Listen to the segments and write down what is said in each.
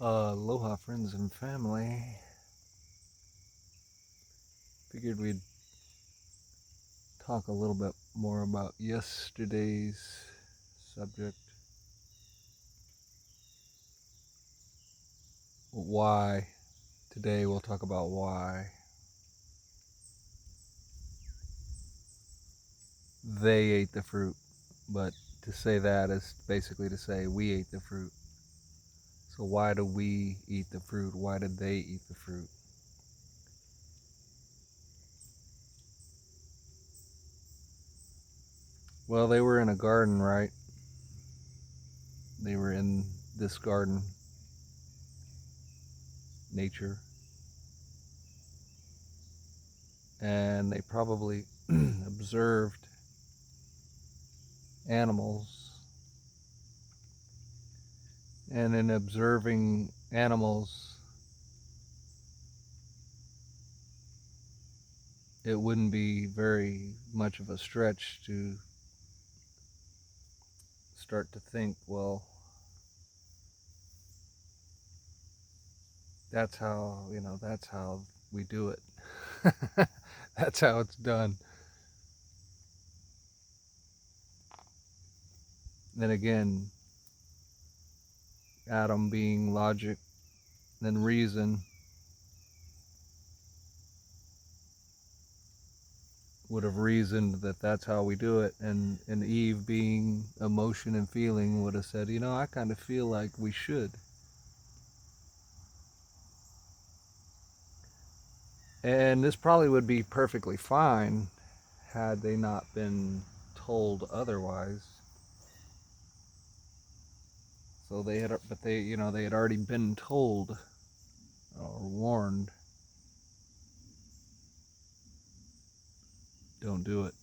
Aloha, friends and family. Figured we'd talk a little bit more about yesterday's subject. Why. Today we'll talk about why they ate the fruit. But to say that is basically to say we ate the fruit. So why do we eat the fruit? Why did they eat the fruit? Well, they were in a garden, right? They were in this garden, nature, and they probably observed animals. And in observing animals, it wouldn't be very much of a stretch to start to think, well, that's how we do it. That's how it's done. Then again, Adam being logic, then reason, would have reasoned that that's how we do it, and Eve being emotion and feeling would have said, I kind of feel like we should. And this probably would be perfectly fine had they not been told otherwise. So they had already been told or warned, don't do it.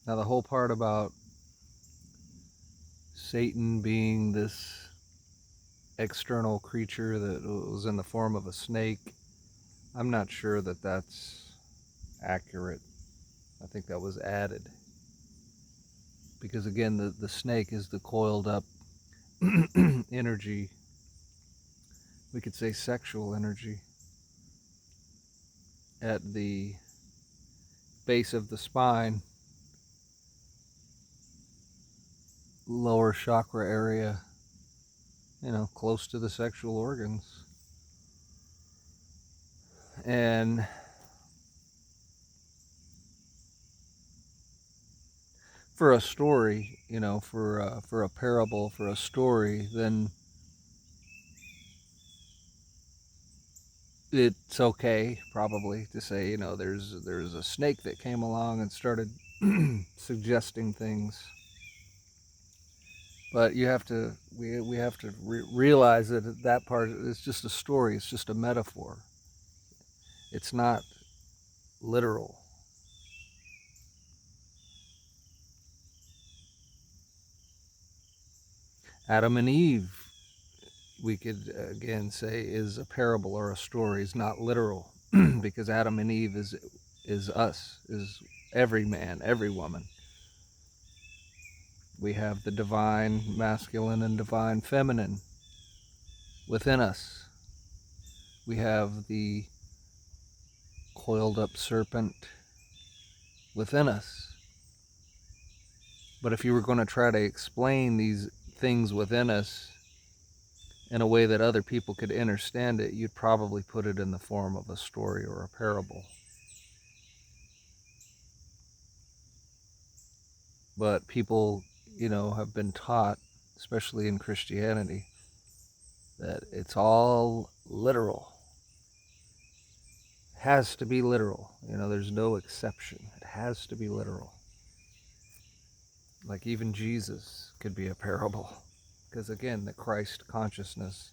Now the whole part about Satan being this external creature that was in the form of a snake, I'm not sure that that's accurate. I think that was added. Because again, the snake is the coiled up energy. We could say sexual energy at the base of the spine, lower chakra area, close to the sexual organs. And for a story, for a parable, for a story, then it's okay probably to say, there's a snake that came along and started suggesting things. But we have to realize that part is just a story. It's just a metaphor. It's not literal. Adam and Eve, we could again say, is a parable or a story. It's not literal because Adam and Eve is us, is every man, every woman. We have the divine masculine and divine feminine within us. We have the coiled up serpent within us. But if you were going to try to explain these things within us in a way that other people could understand it, you'd probably put it in the form of a story or a parable. But people, have been taught, especially in Christianity, that it's all literal. It has to be literal. There's no exception. It has to be literal. Like even Jesus could be a parable. Because again, the Christ consciousness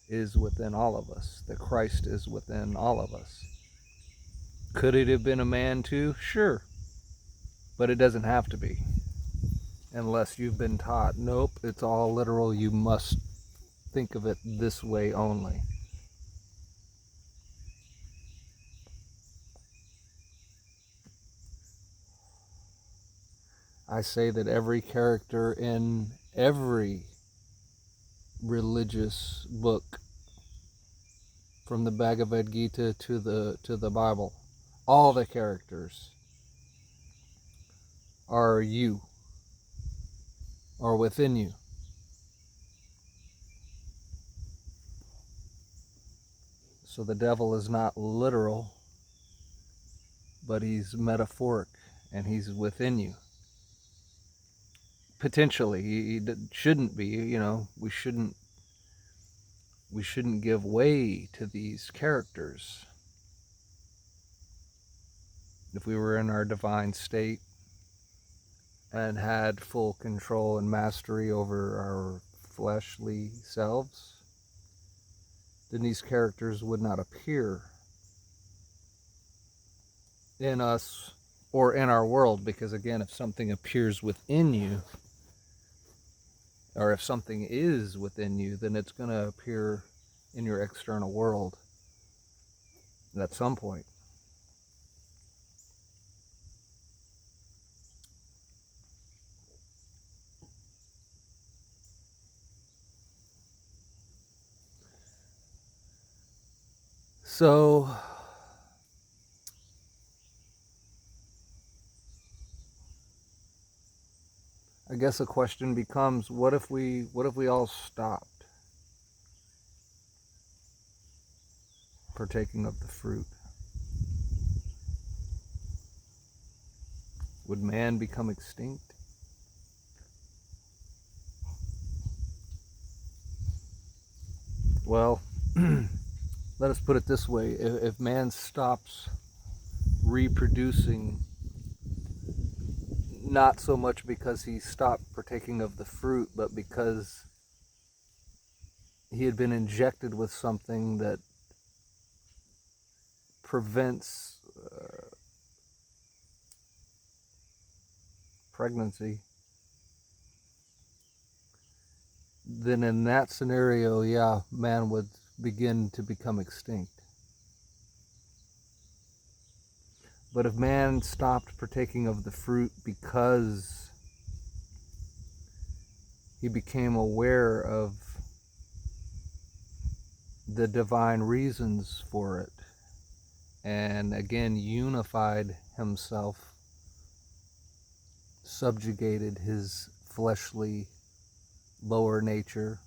is within all of us. The Christ is within all of us. Could it have been a man too? Sure. But it doesn't have to be. Unless you've been taught, nope, it's all literal. You must think of it this way only. I say that every character in every religious book, from the Bhagavad Gita to the Bible, all the characters are you, or within you. So the devil is not literal, but he's metaphoric, and he's within you. Potentially, he shouldn't be. We shouldn't give way to these characters. If we were in our divine state and had full control and mastery over our fleshly selves, then these characters would not appear in us or in our world. Because again, if something appears within you, or if something is within you, then it's going to appear in your external world at some point. So I guess a question becomes, what if we all stopped partaking of the fruit? Would man become extinct? Well, let us put it this way. If man stops reproducing, not so much because he stopped partaking of the fruit, but because he had been injected with something that prevents pregnancy, then in that scenario, yeah, man would begin to become extinct. But if man stopped partaking of the fruit because he became aware of the divine reasons for it, and again unified himself, subjugated his fleshly lower nature,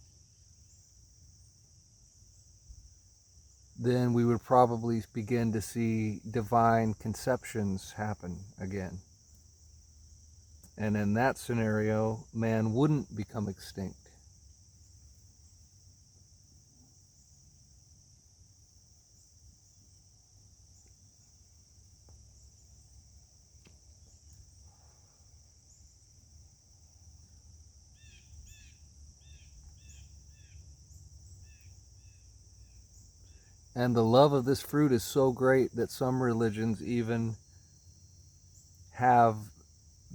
then we would probably begin to see divine conceptions happen again. And in that scenario, man wouldn't become extinct. And the love of this fruit is so great that some religions even have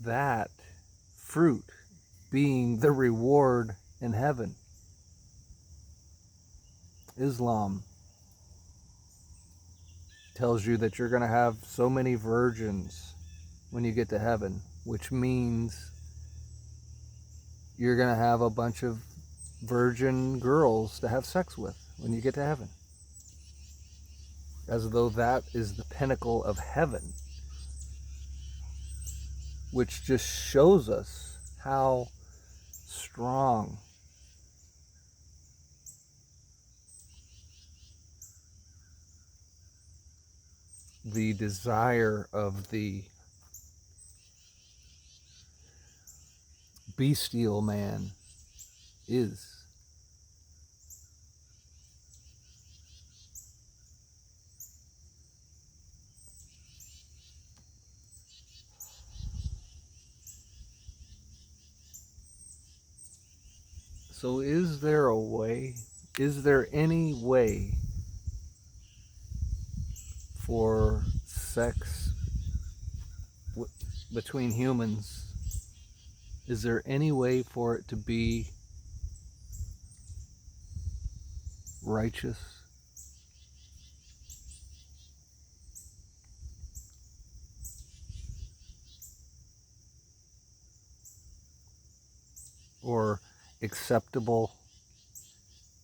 that fruit being the reward in heaven. Islam tells you that you're going to have so many virgins when you get to heaven, which means you're going to have a bunch of virgin girls to have sex with when you get to heaven. As though that is the pinnacle of heaven, which just shows us how strong the desire of the bestial man is. So is there a way, is there any way for sex between humans? Is there any way for it to be righteous? or acceptable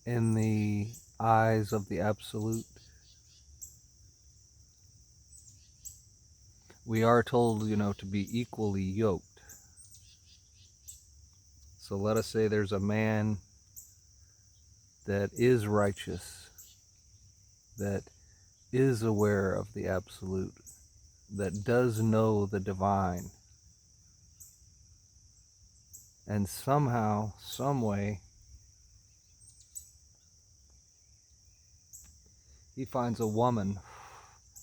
in the eyes of the Absolute. We are told, to be equally yoked. So let us say there's a man that is righteous, that is aware of the Absolute, that does know the divine, and somehow, some way, he finds a woman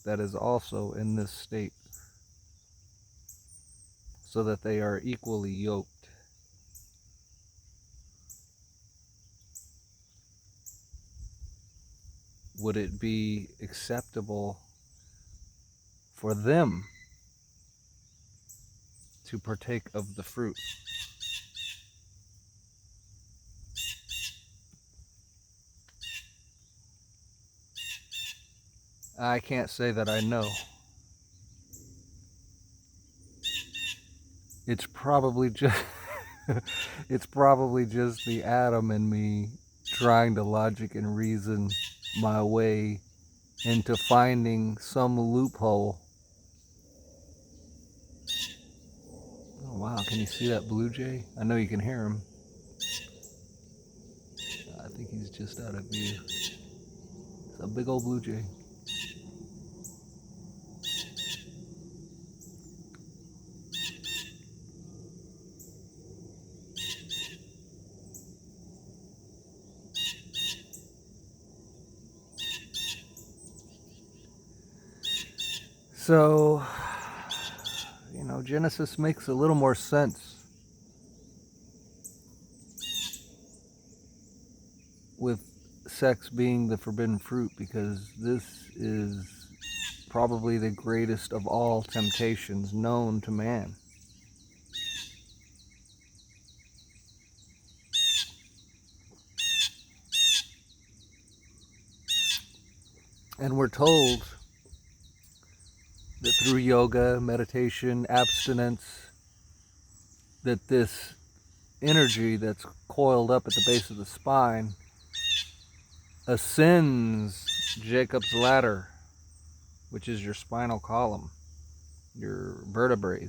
that is also in this state, so that they are equally yoked. Would it be acceptable for them to partake of the fruit? I can't say that I know. It's probably just the Adam in me trying to logic and reason my way into finding some loophole. Oh wow, can you see that blue jay? I know you can hear him. I think he's just out of view. It's a big old blue jay. So, Genesis makes a little more sense with sex being the forbidden fruit, because this is probably the greatest of all temptations known to man. And we're told that through yoga, meditation, abstinence, that this energy that's coiled up at the base of the spine ascends Jacob's ladder, which is your spinal column, your vertebrae.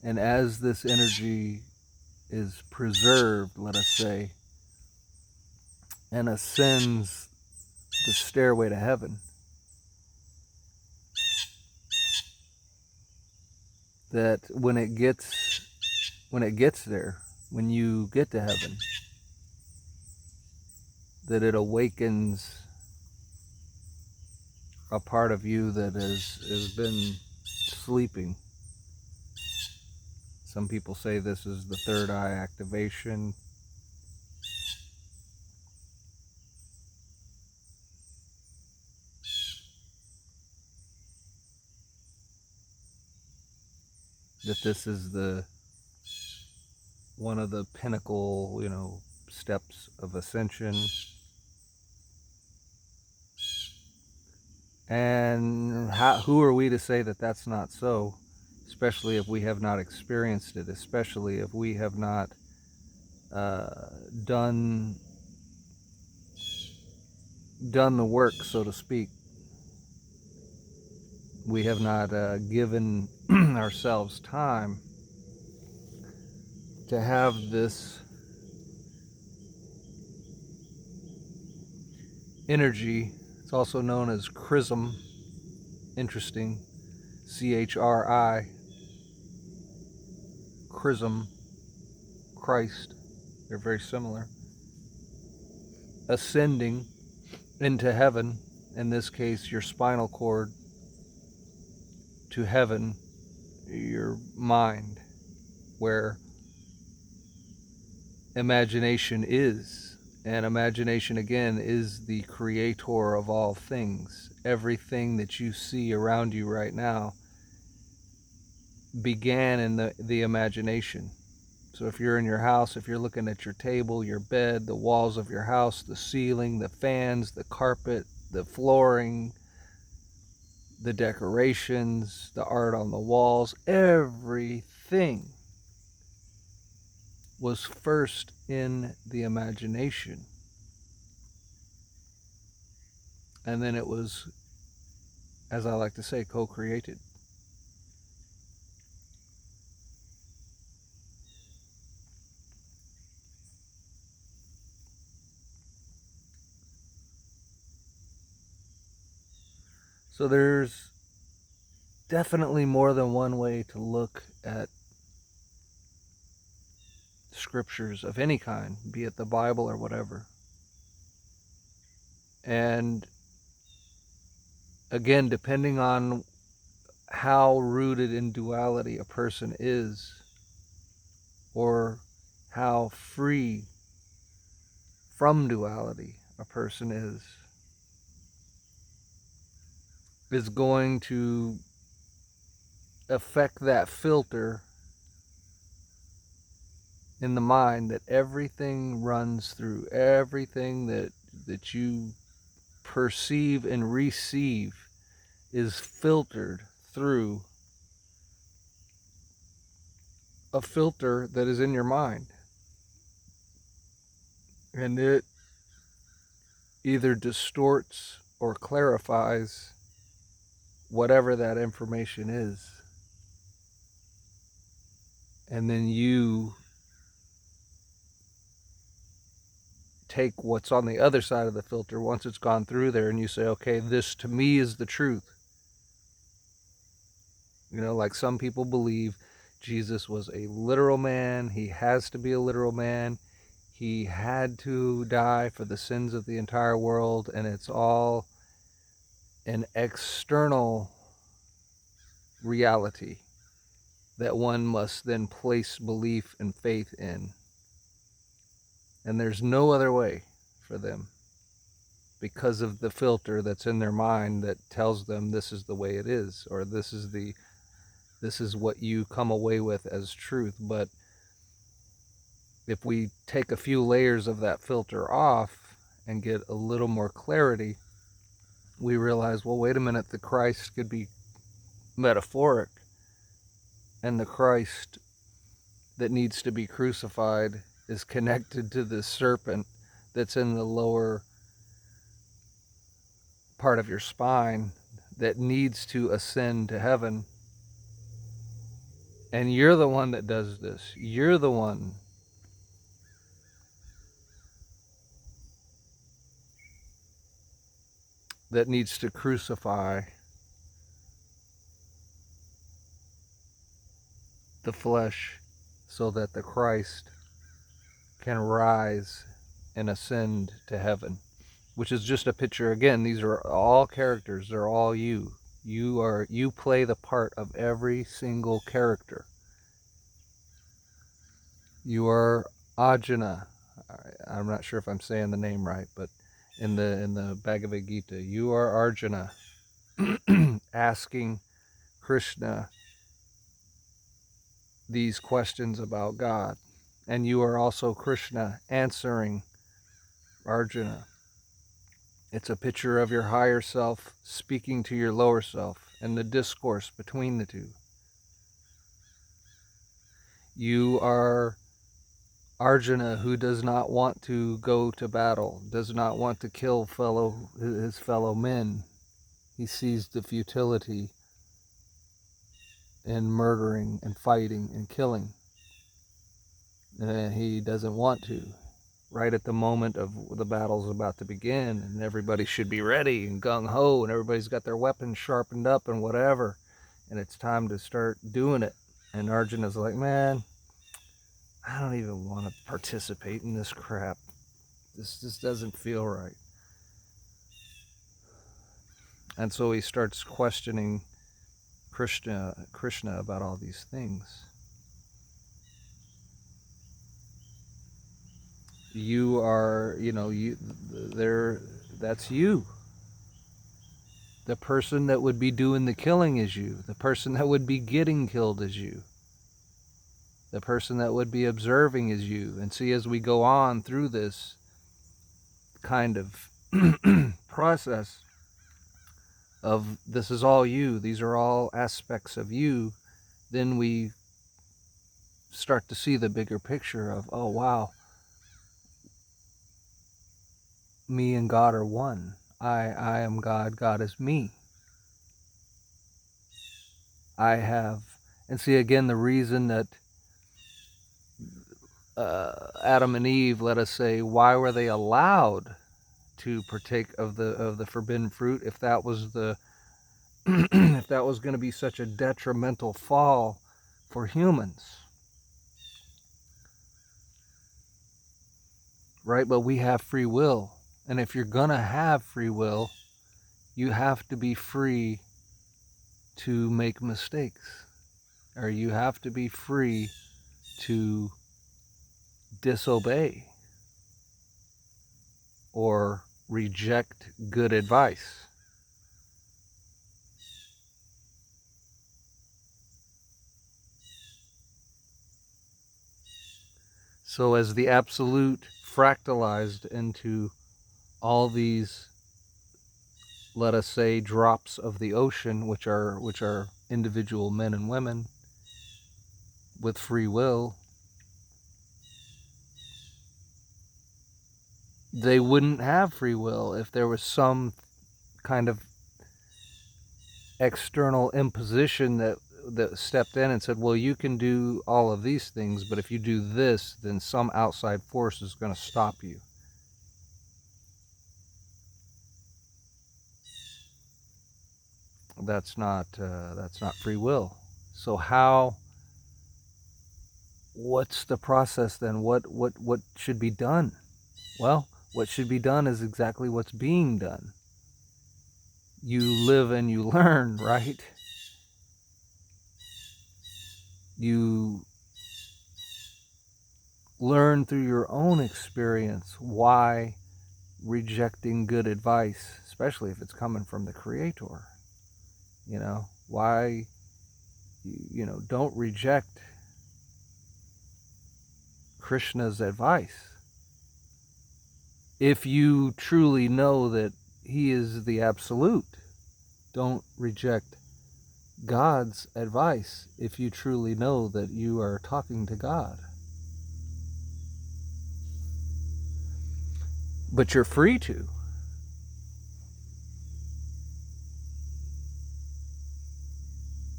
And as this energy is preserved, let us say, and ascends the stairway to heaven, that when it gets there, when you get to heaven, that it awakens a part of you that has been sleeping. Some people say this is the third eye activation. That this is one of the pinnacle, steps of ascension. And who are we to say that that's not so, especially if we have not experienced it, especially if we have not done the work, so to speak. We have not given ourselves time to have this energy. It's also known as chrism. Interesting. CHRI. Chrism. Christ. They're very similar. Ascending into heaven, in this case your spinal cord, to heaven, your mind, where imagination is. And imagination, again, is the creator of all things. Everything that you see around you right now began in the imagination. So if you're in your house, if you're looking at your table, your bed, the walls of your house, the ceiling, the fans, the carpet, the flooring, the decorations, the art on the walls, everything was first in the imagination, and then it was, as I like to say, co-created. So there's definitely more than one way to look at scriptures of any kind, be it the Bible or whatever. And again, depending on how rooted in duality a person is, or how free from duality a person is going to affect that filter in the mind that everything runs through. Everything that you perceive and receive is filtered through a filter that is in your mind. And it either distorts or clarifies whatever that information is. And then you take what's on the other side of the filter once it's gone through there, and you say, okay, this to me is the truth. You know, like some people believe Jesus was a literal man. He has to be a literal man. He had to die for the sins of the entire world, and it's all an external reality that one must then place belief and faith in. And there's no other way for them because of the filter that's in their mind that tells them this is the way it is, or this is what you come away with as truth. But if we take a few layers of that filter off and get a little more clarity, we realize, well, wait a minute, the Christ could be metaphoric, and the Christ that needs to be crucified is connected to the serpent that's in the lower part of your spine that needs to ascend to heaven. And you're the one that does this. You're the one that needs to crucify the flesh so that the Christ can rise and ascend to heaven, which is just a picture. Again, these are all characters. They're all you. You play the part of every single character. You are Ajna. I'm not sure if I'm saying the name right, but in the Bhagavad Gita, you are Arjuna asking Krishna these questions about God, and you are also Krishna answering Arjuna. It's a picture of your higher self speaking to your lower self and the discourse between the two. You are Arjuna, who does not want to go to battle, does not want to kill his fellow men. He sees the futility in murdering and fighting and killing. And he doesn't want to. Right at the moment of the battle's about to begin, and everybody should be ready and gung-ho, and everybody's got their weapons sharpened up and whatever, and it's time to start doing it. And Arjuna's like, man, I don't even want to participate in this crap. This just doesn't feel right. And so he starts questioning Krishna about all these things. You are, that's you. The person that would be doing the killing is you. The person that would be getting killed is you. The person that would be observing is you. And see, as we go on through this kind of process of this is all you, these are all aspects of you, then we start to see the bigger picture of, oh wow, me and God are one. I am God, God is me. I have, and see again the reason that Adam and Eve, let us say, why were they allowed to partake of the forbidden fruit if that was the if that was going to be such a detrimental fall for humans, right? But we have free will, and if you're going to have free will, you have to be free to make mistakes, or you have to be free to disobey or reject good advice. So as the absolute fractalized into all these, let us say, drops of the ocean, which are individual men and women with free will, they wouldn't have free will if there was some kind of external imposition that stepped in and said, well, you can do all of these things, but if you do this, then some outside force is going to stop you. That's not free will. So what's the process then? What should be done? Well, what should be done is exactly what's being done. You live and you learn, right? You learn through your own experience why rejecting good advice, especially if it's coming from the Creator, why, don't reject Krishna's advice. If you truly know that he is the absolute, don't reject God's advice if you truly know that you are talking to God. But you're free to.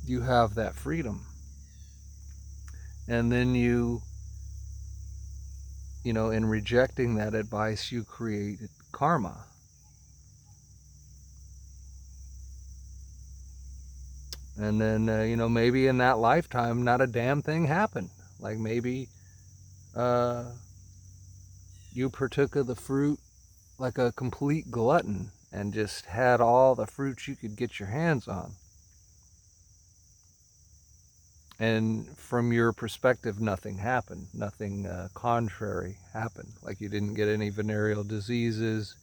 You have that freedom. And then in rejecting that advice, you create karma. And then, maybe in that lifetime, not a damn thing happened. Like maybe you partook of the fruit like a complete glutton and just had all the fruits you could get your hands on. And from your perspective, nothing happened. Nothing contrary happened. Like you didn't get any venereal diseases.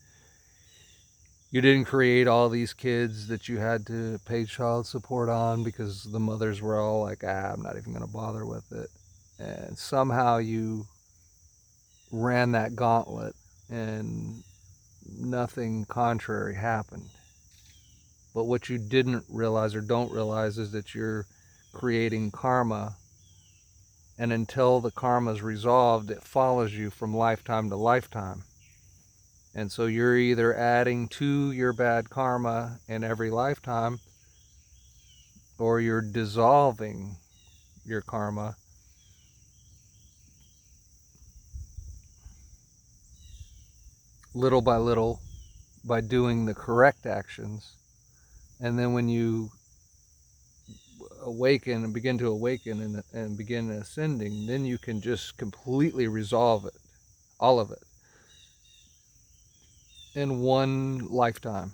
You didn't create all these kids that you had to pay child support on because the mothers were all like, I'm not even going to bother with it. And somehow you ran that gauntlet and nothing contrary happened. But what you didn't realize or don't realize is that you're creating karma, and until the karma is resolved, it follows you from lifetime to lifetime. And so you're either adding to your bad karma in every lifetime, or you're dissolving your karma little by little by doing the correct actions. And then when you awaken and begin to awaken and begin ascending, then you can just completely resolve it, all of it, in one lifetime.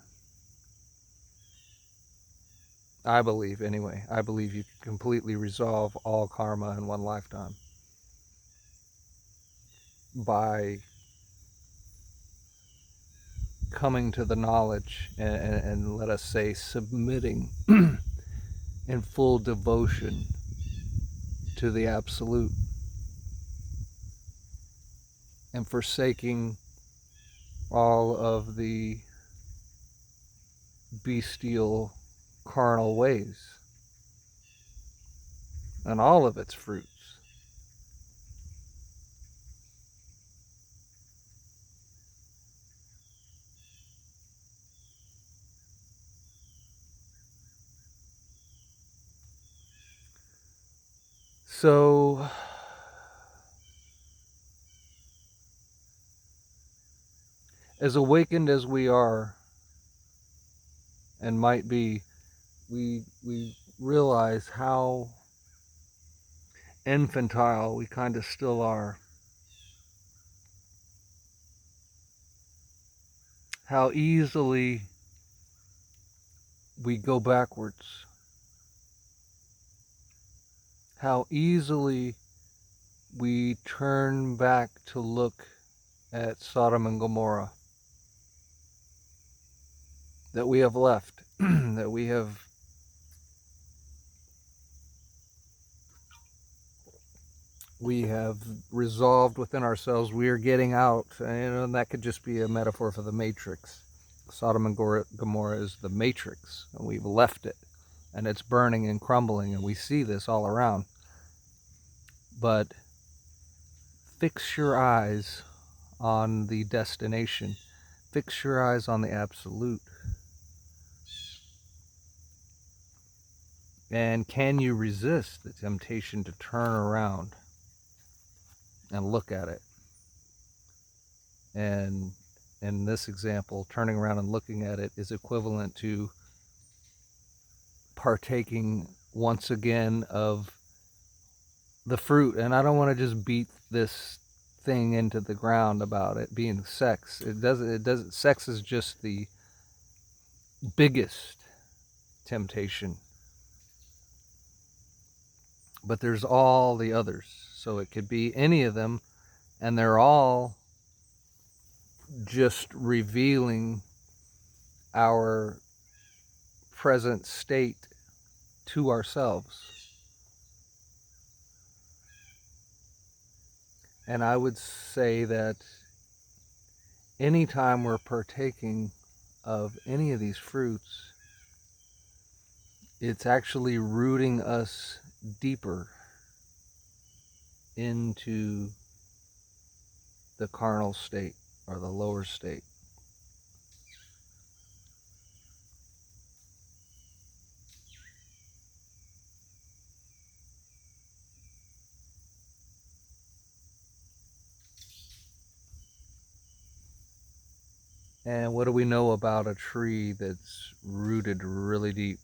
I believe, anyway. I believe you can completely resolve all karma in one lifetime by coming to the knowledge and let us say submitting in full devotion to the absolute and forsaking all of the bestial carnal ways and all of its fruits. So, as awakened as we are and might be, we realize how infantile we kind of still are. How easily we go backwards. How easily we turn back to look at Sodom and Gomorrah that we have left, that we have resolved within ourselves. We are getting out, and that could just be a metaphor for the Matrix. Sodom and Gomorrah is the Matrix, and we've left it, and it's burning and crumbling, and we see this all around. But fix your eyes on the destination. Fix your eyes on the absolute. And can you resist the temptation to turn around and look at it? And in this example, turning around and looking at it is equivalent to partaking once again of the fruit. And I don't want to just beat this thing into the ground about it being sex. It doesn't. Sex is just the biggest temptation. But there's all the others. So it could be any of them, and they're all just revealing our present state to ourselves. And I would say that anytime we're partaking of any of these fruits, it's actually rooting us deeper into the carnal state or the lower state. And what do we know about a tree that's rooted really deep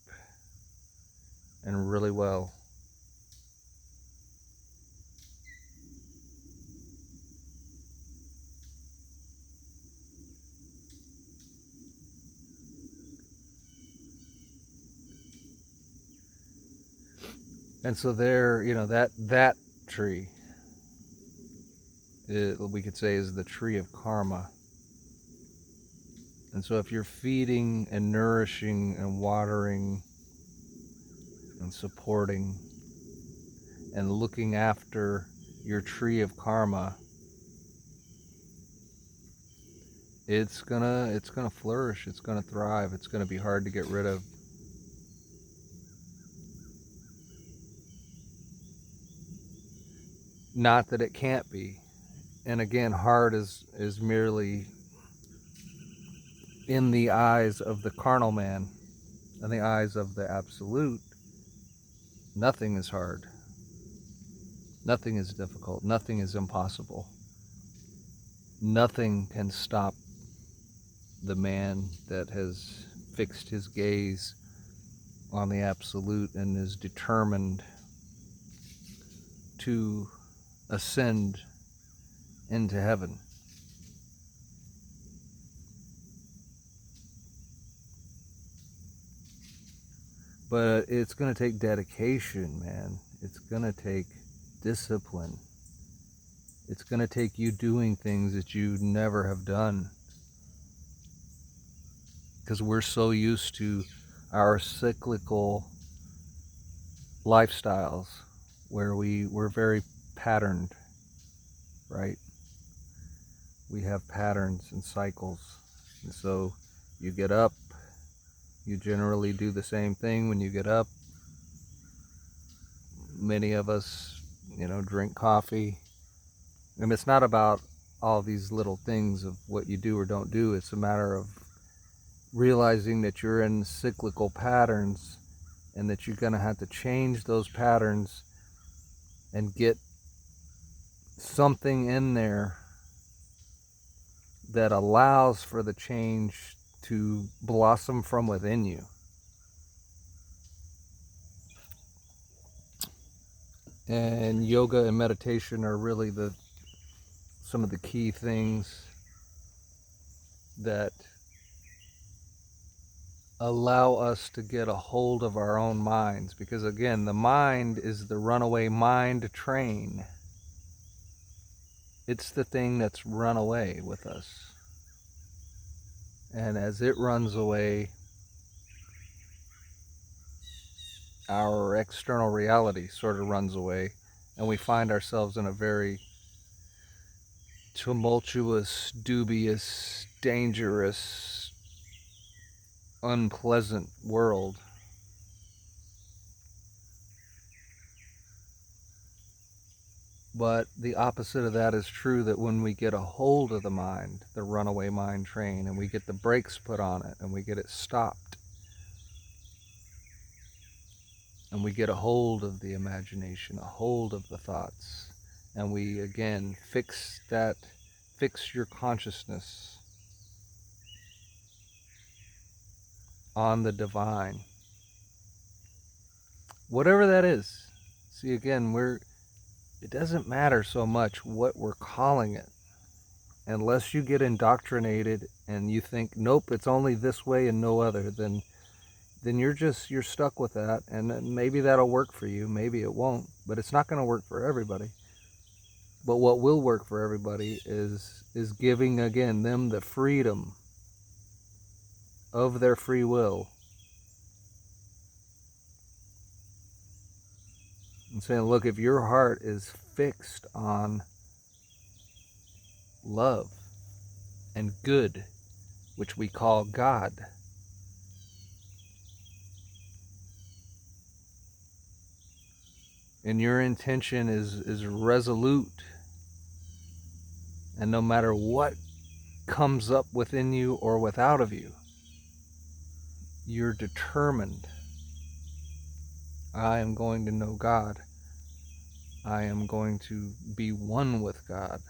and really well? And so there, that tree, we could say, is the tree of karma. And so if you're feeding and nourishing and watering and supporting and looking after your tree of karma, it's gonna flourish, it's gonna thrive, it's gonna be hard to get rid of. Not that it can't be. And again, hard is merely in the eyes of the carnal man. In the eyes of the absolute, nothing is hard. Nothing is difficult. Nothing is impossible. Nothing can stop the man that has fixed his gaze on the absolute and is determined to ascend into heaven. But it's going to take dedication, man. It's going to take discipline. It's going to take you doing things that you never have done. Because we're so used to our cyclical lifestyles where we're very patterned, right? We have patterns and cycles. And so you get up, you generally do the same thing when you get up. Many of us, drink coffee. And it's not about all these little things of what you do or don't do. It's a matter of realizing that you're in cyclical patterns and that you're going to have to change those patterns and get something in there that allows for the change to blossom from within you. And yoga and meditation are really some of the key things that allow us to get a hold of our own minds, because again, the mind is the runaway mind train. It's the thing that's run away with us. And as it runs away, our external reality sort of runs away, and we find ourselves in a very tumultuous, dubious, dangerous, unpleasant world. But the opposite of that is true, that when we get a hold of the mind, the runaway mind train, and we get the brakes put on it, and we get it stopped, and we get a hold of the imagination, a hold of the thoughts, and we again fix your consciousness on the divine, whatever that is. See, again, it doesn't matter so much what we're calling it, unless you get indoctrinated and you think, nope, it's only this way and no other. Then you're stuck with that, and maybe that'll work for you, maybe it won't, but it's not going to work for everybody. But what will work for everybody is giving, again, them the freedom of their free will, and saying, look, if your heart is fixed on love and good, which we call God, and your intention is resolute, and no matter what comes up within you or without of you, you're determined. I am going to know God. I am going to be one with God.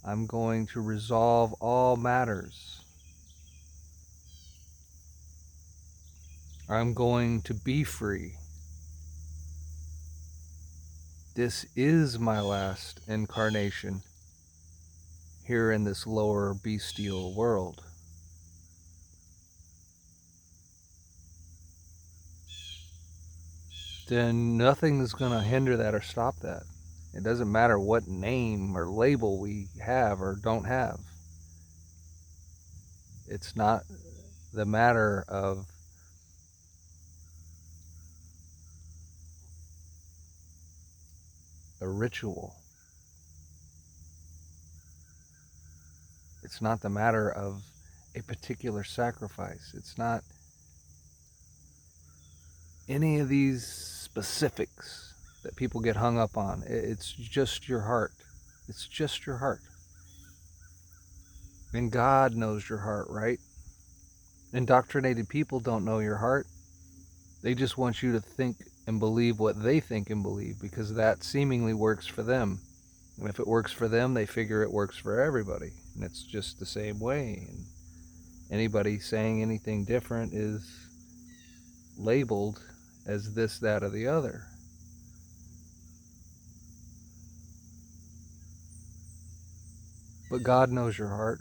I'm going to resolve all matters. I'm going to be free. This is my last incarnation here in this lower bestial world. Then nothing is going to hinder that or stop that. It doesn't matter what name or label we have or don't have. It's not the matter of a ritual. It's not the matter of a particular sacrifice. It's not any of these specifics that people get hung up on. It's just your heart. It's just your heart. And God knows your heart, right? Indoctrinated people don't know your heart. They just want you to think and believe what they think and believe, because that seemingly works for them. And if it works for them, they figure it works for everybody. And it's just the same way. And anybody saying anything different is labeled as this, that, or the other. But God knows your heart.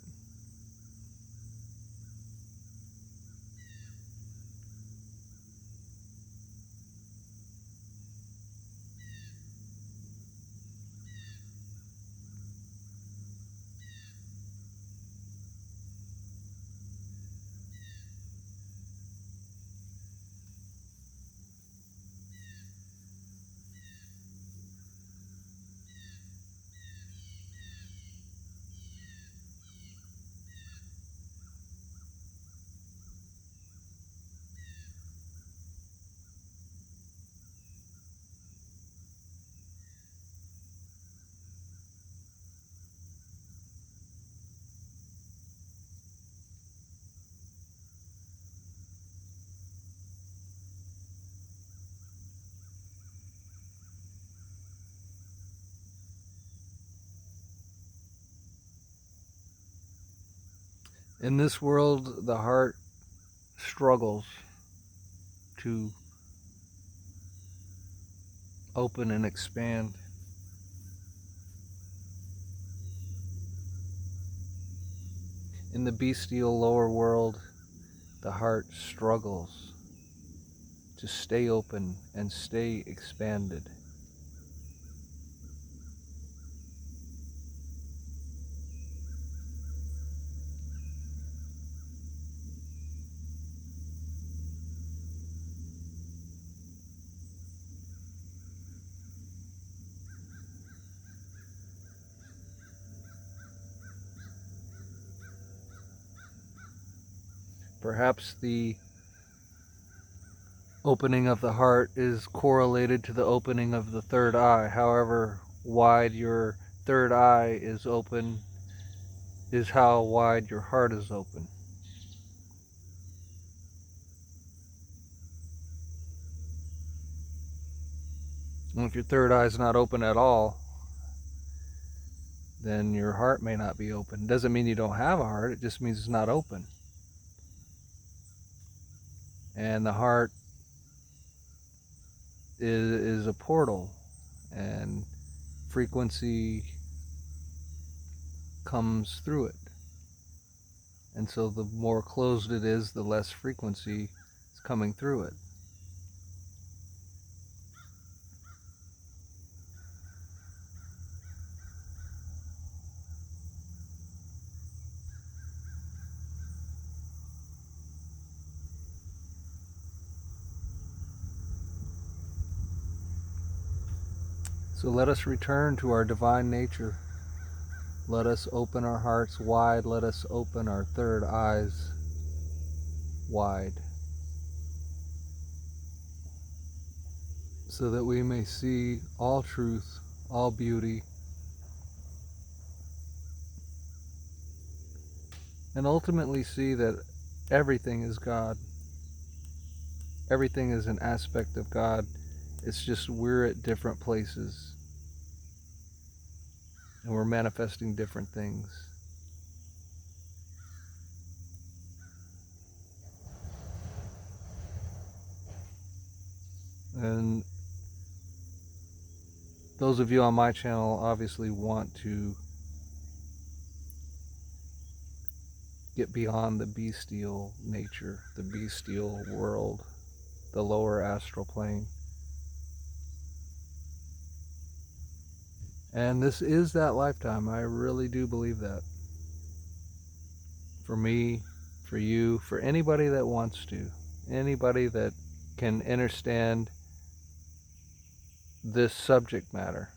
In this world, the heart struggles to open and expand. In the bestial lower world, the heart struggles to stay open and stay expanded. Perhaps the opening of the heart is correlated to the opening of the third eye. However wide your third eye is open is how wide your heart is open. And if your third eye is not open at all, then your heart may not be open. It doesn't mean you don't have a heart, it just means it's not open. And the heart is a portal, and frequency comes through it. And so the more closed it is, the less frequency is coming through it. So let us return to our divine nature. Let us open our hearts wide. Let us open our third eyes wide, so that we may see all truth, all beauty, and ultimately see that everything is God. Everything is an aspect of God. It's just we're at different places and we're manifesting different things. And those of you on my channel obviously want to get beyond the bestial nature, the bestial world, the lower astral plane. And this is that lifetime. I really do believe that. For me, for you, for anybody that wants to, anybody that can understand this subject matter.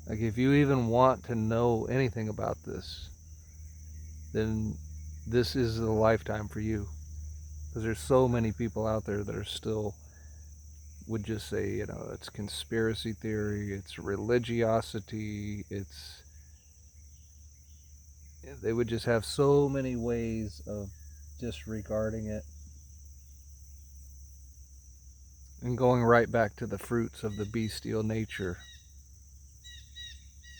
Like, if you even want to know anything about this, then this is the lifetime for you. Because there's so many people out there that are still would just say, you know, it's conspiracy theory, it's religiosity, they would just have so many ways of disregarding it and going right back to the fruits of the bestial nature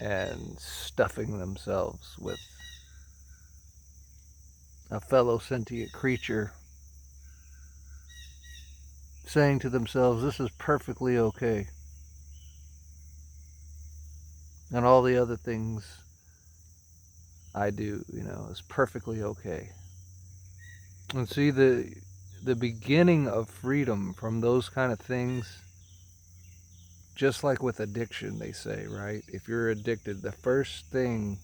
and stuffing themselves with a fellow sentient creature, saying to themselves, this is perfectly okay. And all the other things I do, you know, is perfectly okay. And see, the beginning of freedom from those kind of things, just like with addiction, they say, right? If you're addicted, the first thing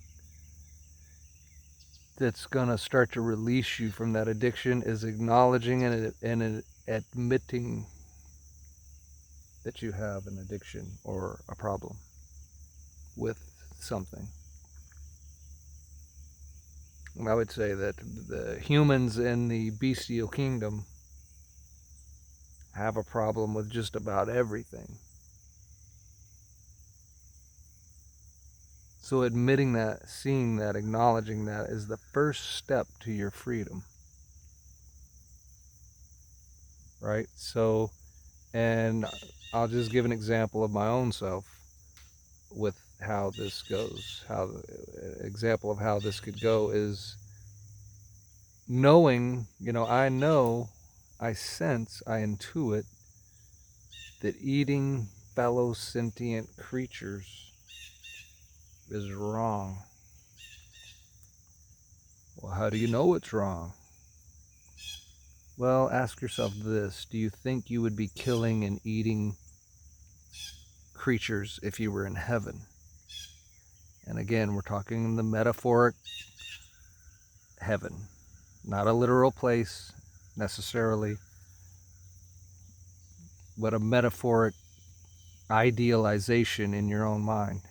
that's going to start to release you from that addiction is acknowledging and admitting that you have an addiction or a problem with something. And I would say that the humans in the bestial kingdom have a problem with just about everything. So admitting that, seeing that, acknowledging that is the first step to your freedom. Right? So, and I'll just give an example of my own self with how this goes. How example of how this could go is knowing, I know, I sense, I intuit that eating fellow sentient creatures is wrong. Well, how do you know it's wrong? Well, ask yourself this. Do you think you would be killing and eating creatures if you were in heaven? And again, we're talking the metaphoric heaven, not a literal place necessarily, but a metaphoric idealization in your own mind,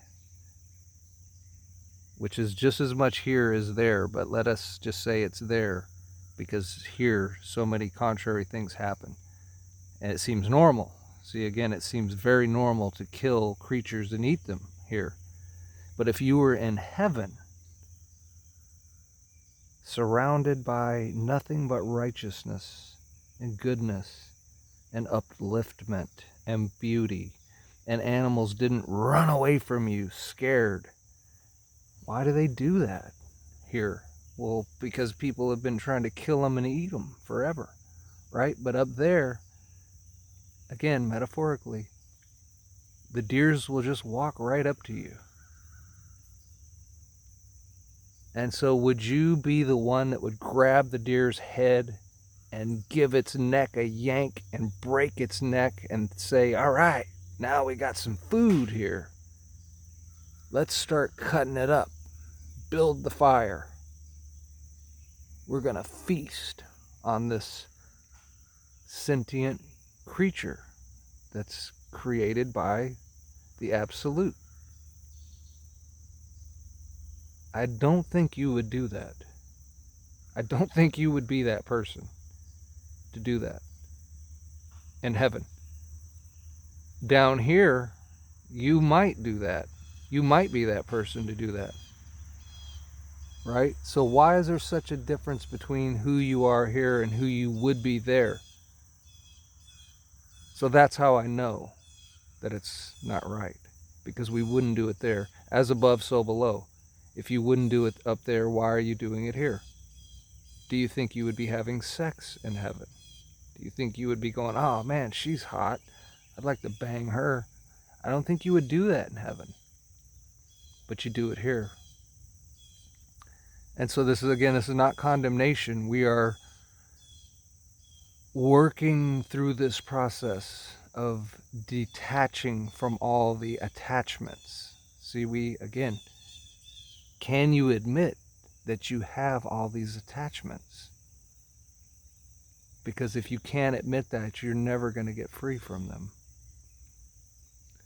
which is just as much here as there, but let us just say it's there, because here so many contrary things happen, and it seems normal. See, again, it seems very normal to kill creatures and eat them here. But if you were in heaven, surrounded by nothing but righteousness and goodness and upliftment and beauty, and animals didn't run away from you scared, why do they do that here? Well, because people have been trying to kill them and eat them forever, right? But up there, again, metaphorically, the deers will just walk right up to you. And so would you be the one that would grab the deer's head and give its neck a yank and break its neck and say, all right, now we got some food here. Let's start cutting it up. Build the fire. We're going to feast on this sentient creature that's created by the Absolute. I don't think you would do that. I don't think you would be that person to do that in heaven. Down here, you might do that. You might be that person to do that. Right? So why is there such a difference between who you are here and who you would be there? So that's how I know that it's not right, because we wouldn't do it there. As above, so below. If you wouldn't do it up there, why are you doing it here? Do you think you would be having sex in heaven? Do you think you would be going, oh man, she's hot, I'd like to bang her? I don't think you would do that in heaven, but you do it here. And so this is not condemnation. We are working through this process of detaching from all the attachments. See, can you admit that you have all these attachments? Because if you can't admit that, you're never going to get free from them.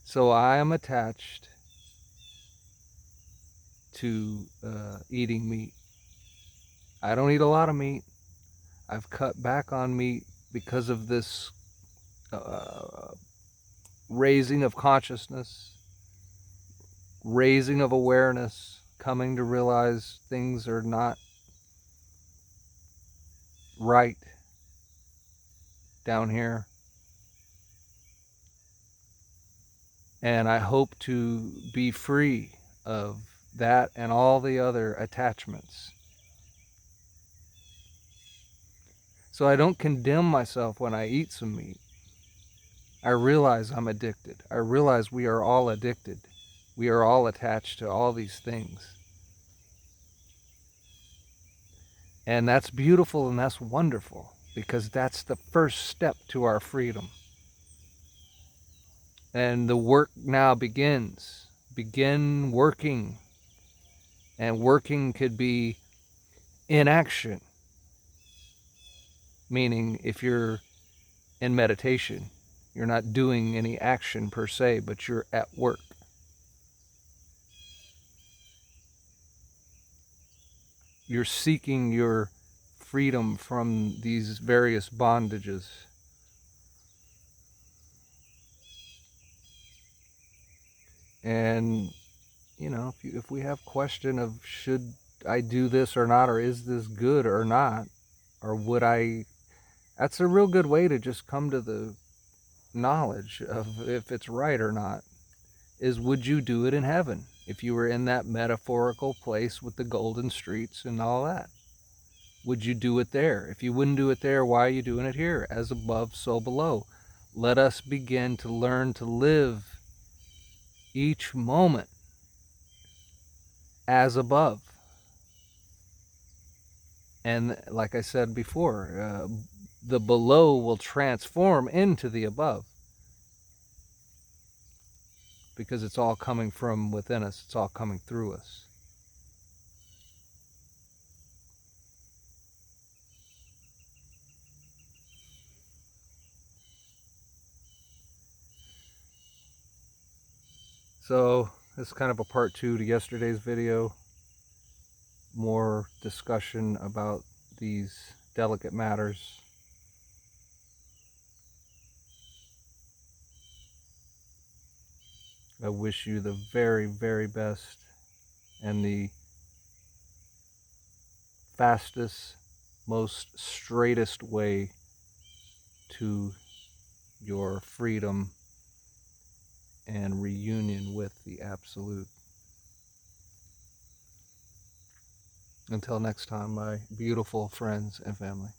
So I am attached to eating meat. I don't eat a lot of meat. I've cut back on meat because of this raising of consciousness, raising of awareness, coming to realize things are not right down here. And I hope to be free of that and all the other attachments. So I don't condemn myself when I eat some meat. I realize I'm addicted. I realize we are all addicted. We are all attached to all these things. And that's beautiful and that's wonderful, because that's the first step to our freedom. And the work now begins. Begin working. And working could be inaction. Meaning, if you're in meditation, you're not doing any action per se, but you're at work. You're seeking your freedom from these various bondages. And, if we have question of should I do this or not, or is this good or not, or would I, that's a real good way to just come to the knowledge of if it's right or not. is, would you do it in heaven if you were in that metaphorical place with the golden streets and all that? Would you do it there? If you wouldn't do it there, why are you doing it here? As above, so below. Let us begin to learn to live each moment as above. And like I said before, the below will transform into the above, because it's all coming from within us. It's all coming through us. So this is kind of a part 2 to yesterday's video. More discussion about these delicate matters. I wish you the very, very best and the fastest, most straightest way to your freedom and reunion with the Absolute. Until next time, my beautiful friends and family.